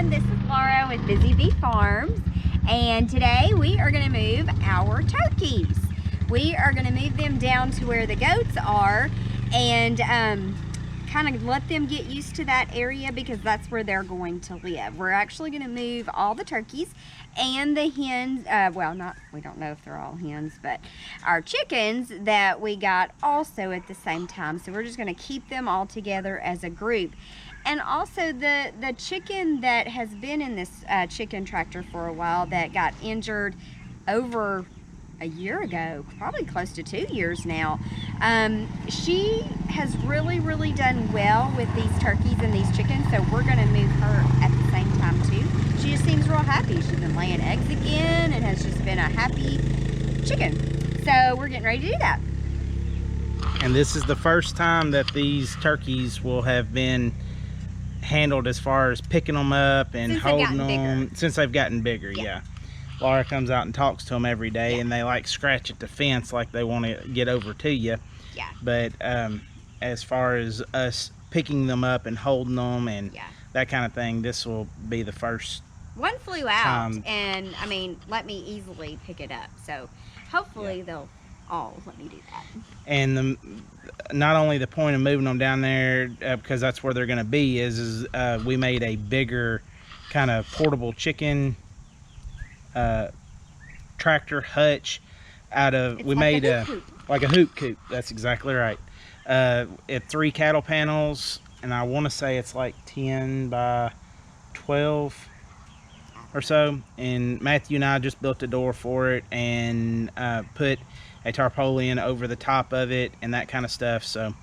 everyone, this is Laura with Busy Bee Farms, and today we are going to move our turkeys. We are going to move them down to where the goats are and kind of let them get used to that area because that's where they're going to live. We're actually going to move all the turkeys and the hens, we don't know if they're all hens, but our chickens that we got also at the same time. So we're just going to keep them all together as a group. And also the chicken that has been in this chicken tractor for a while that got injured over a year ago, probably close to 2 years now. She has really done well with these turkeys and these chickens, so we're gonna move her at the same time too. She just seems real happy. She's been laying eggs again and has just been a happy chicken. So we're getting ready to do that. And this is the first time that these turkeys will have been handled as far as picking them up and holding them since they've gotten bigger. Yeah. Laura comes out and talks to them every day, and they like scratch at the fence like they want to get over to you. Yeah. But as far as us picking them up and holding them and that kind of thing, this will be the first one. Flew out and I mean let me easily pick it up, so hopefully they'll all let me do that. And not only the point of moving them down there because that's where they're going to be is we made a bigger kind of portable chicken tractor hutch out of, we made like a hoop coop. That's exactly right. At 3 cattle panels, and I want to say it's like 10 by 12 or so, and Matthew and I just built a door for it and put a tarpaulin over the top of it and that kind of stuff. So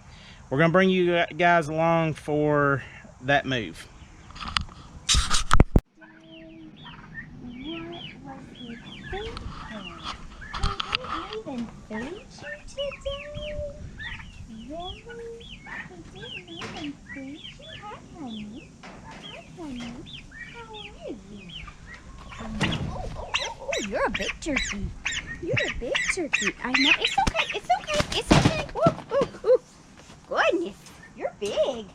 we're gonna bring you guys along for that move. You're a big turkey. You're a big turkey. I know. It's okay. It's okay. It's okay. Ooh, ooh, ooh. Goodness. You're big.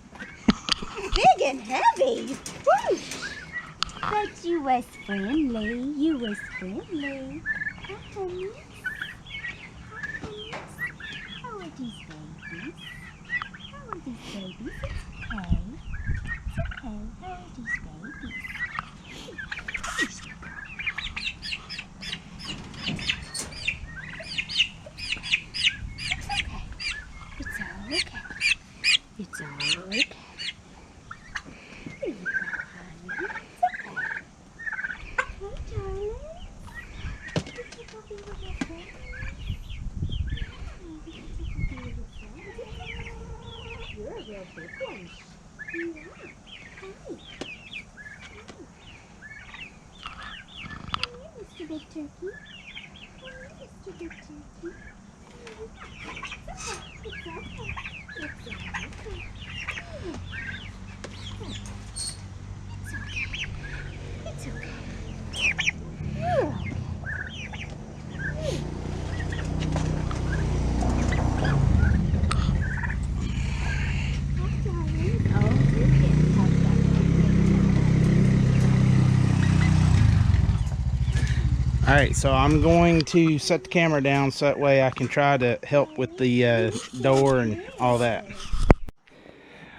Big and heavy. Woo. But you was friendly. You was friendly. Hi, honey. How are these babies? How are these babies? It's okay. It's okay. How are these babies? It's all okay. Here you go, honey. It's okay. Hey, darling. Did you go be with your friend? You're a real big one. You are. Hi. Hi, Mr. Big Turkey. Hi, Mr. Big Turkey. It's okay. It's okay. It's okay. You're okay. All right, so I'm going to set the camera down so that way I can try to help with the door and all that.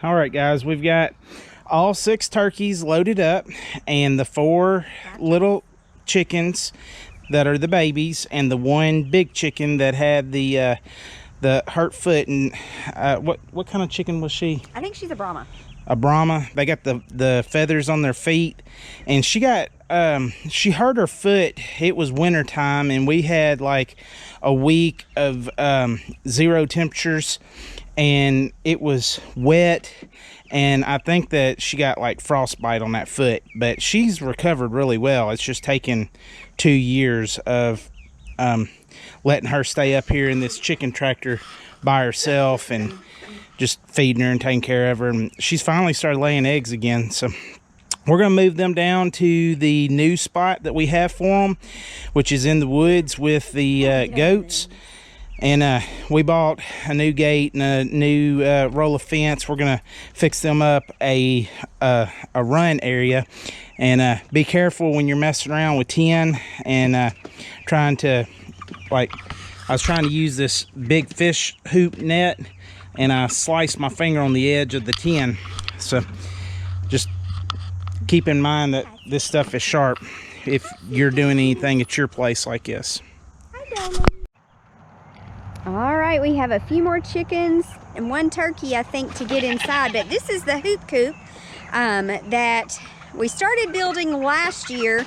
All right, guys, we've got all 6 turkeys loaded up and the 4 little chickens that are the babies and the 1 big chicken that had the hurt foot. And what kind of chicken was she? I think she's a Brahma. A Brahma. They got the feathers on their feet, and she got she hurt her foot. It was winter time, and we had like a week of 0 temperatures, and it was wet, and I think that she got like frostbite on that foot, but she's recovered really well. It's just taken 2 years of letting her stay up here in this chicken tractor by herself and just feeding her and taking care of her, and she's finally started laying eggs again. So we're going to move them down to the new spot that we have for them, which is in the woods with the goats. And we bought a new gate and a new roll of fence. We're gonna fix them up a run area. And be careful when you're messing around with tin and trying to, like, I was trying to use this big fish hoop net and I sliced my finger on the edge of the tin. So just keep in mind that this stuff is sharp if you're doing anything at your place like this. All right, we have a few more chickens and one turkey, I think, to get inside. But this is the Hoop Coop that we started building last year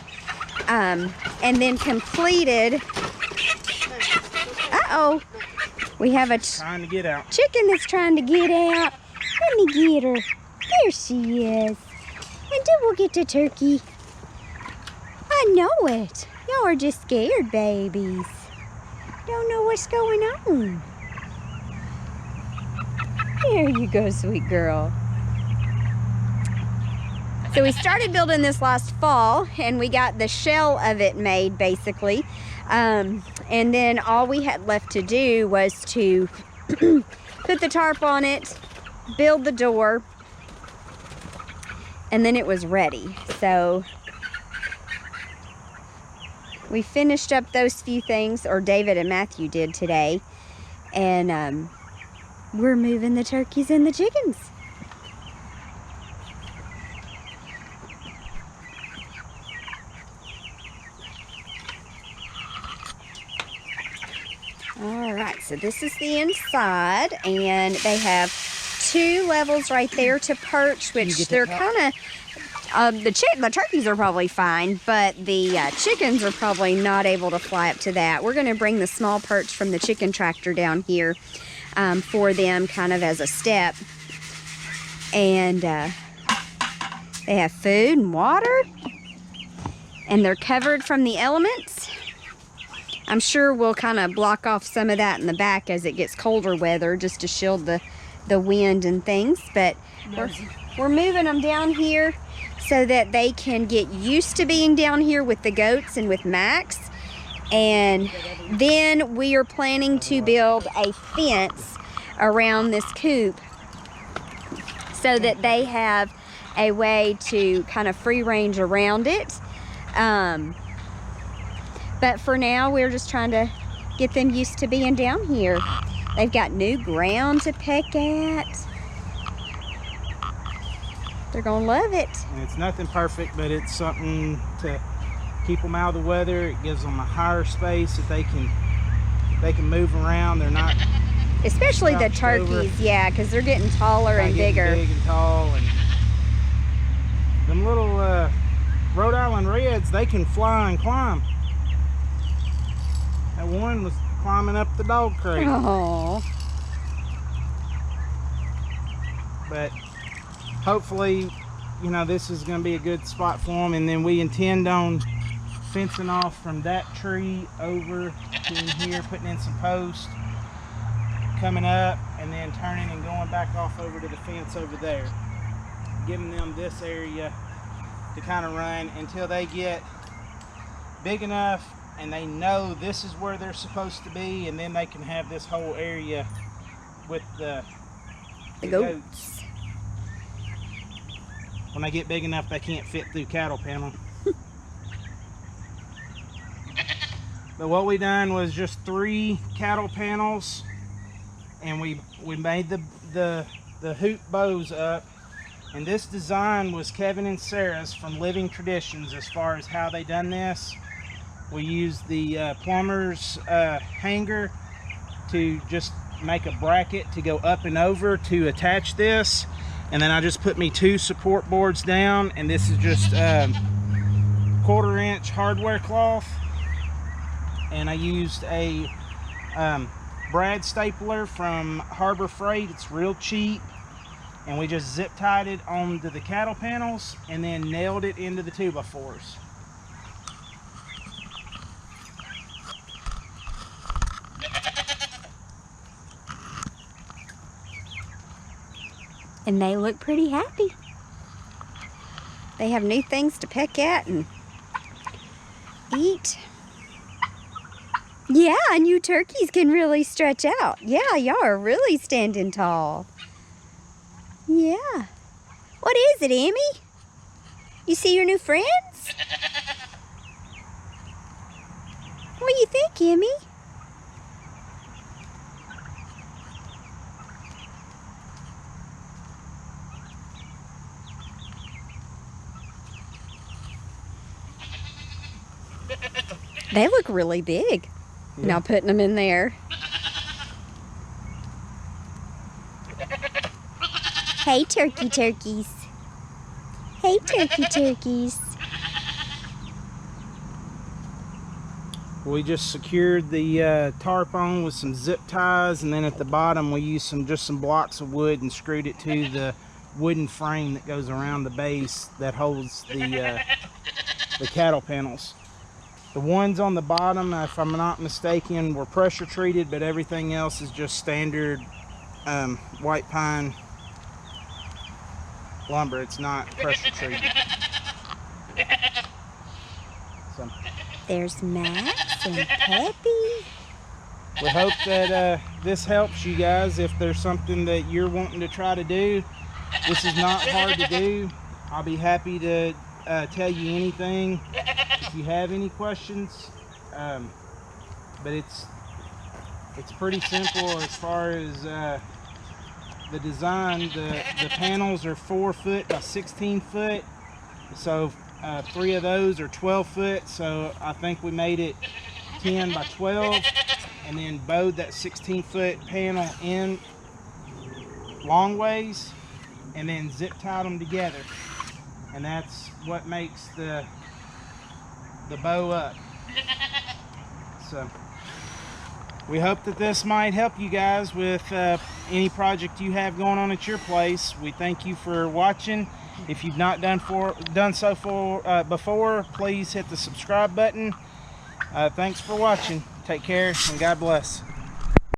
and then completed. Uh-oh. We have a Trying to get out. Chicken that's trying to get out. Let me get her. There she is. And then we'll get the turkey. I know it. Y'all are just scared babies. Don't know what's going on. There you go, sweet girl. So we started building this last fall and we got the shell of it made basically. And then all we had left to do was to put the tarp on it, build the door, and then it was ready. So we finished up those few things, or David and Matthew did today, and we're moving the turkeys and the chickens. All right, so this is the inside, and they have 2 levels right there to perch, which they're kind of, the turkeys are probably fine, but the chickens are probably not able to fly up to that. We're going to bring the small perch from the chicken tractor down here for them, kind of as a step. And they have food and water, and they're covered from the elements. I'm sure we'll kind of block off some of that in the back as it gets colder weather, just to shield the wind and things. But we're moving them down here so that they can get used to being down here with the goats and with Max. And then we are planning to build a fence around this coop so that they have a way to kind of free range around it. But for now, we're just trying to get them used to being down here. They've got new ground to peck at. They're gonna love it. And it's nothing perfect, but it's something to keep them out of the weather. It gives them a higher space that they can move around. They're not, especially the turkeys, yeah, because they're getting taller and bigger. Big and tall, and them little Rhode Island Reds, they can fly and climb. That one was climbing up the dog crate. Oh. But hopefully, you know, this is going to be a good spot for them. And then we intend on fencing off from that tree over to in here, putting in some posts, coming up, and then turning and going back off over to the fence over there, giving them this area to kind of run until they get big enough and they know this is where they're supposed to be, and then they can have this whole area with the goats. When they get big enough, they can't fit through cattle panel. But what we done was just 3 cattle panels, and we made the hoop bows up. And this design was Kevin and Sarah's from Living Traditions as far as how they done this. We used the plumber's hanger to just make a bracket to go up and over to attach this. And then I just put me 2 support boards down, and this is just 1/4-inch hardware cloth. And I used a brad stapler from Harbor Freight. It's real cheap. And we just zip tied it onto the cattle panels and then nailed it into the 2x4s. And they look pretty happy. They have new things to peck at and eat. Yeah, and you turkeys can really stretch out. Yeah, y'all are really standing tall. Yeah. What is it, Emmy? You see your new friends? What do you think, Emmy? They look really big. Yeah. Now putting them in there. Hey, turkeys. Hey, turkeys. We just secured the tarp on with some zip ties, and then at the bottom we used just some blocks of wood and screwed it to the wooden frame that goes around the base that holds the cattle panels. The ones on the bottom, if I'm not mistaken, were pressure treated, but everything else is just standard white pine lumber. It's not pressure treated. So, There's Max and Peppy. we hope that this helps you guys. If there's something that you're wanting to try to do, this is not hard to do. I'll be happy to tell you anything if you have any questions. But it's pretty simple as far as the design. The panels are 4 foot by 16 foot, so 3 of those are 12 foot, so I think we made it 10 by 12, and then bowed that 16 foot panel in long ways and then zip tied them together, and that's what makes the bow up. So we hope that this might help you guys with any project you have going on at your place. We thank you for watching. If you've not done so before, please hit the subscribe button. Thanks for watching. Take care and God bless.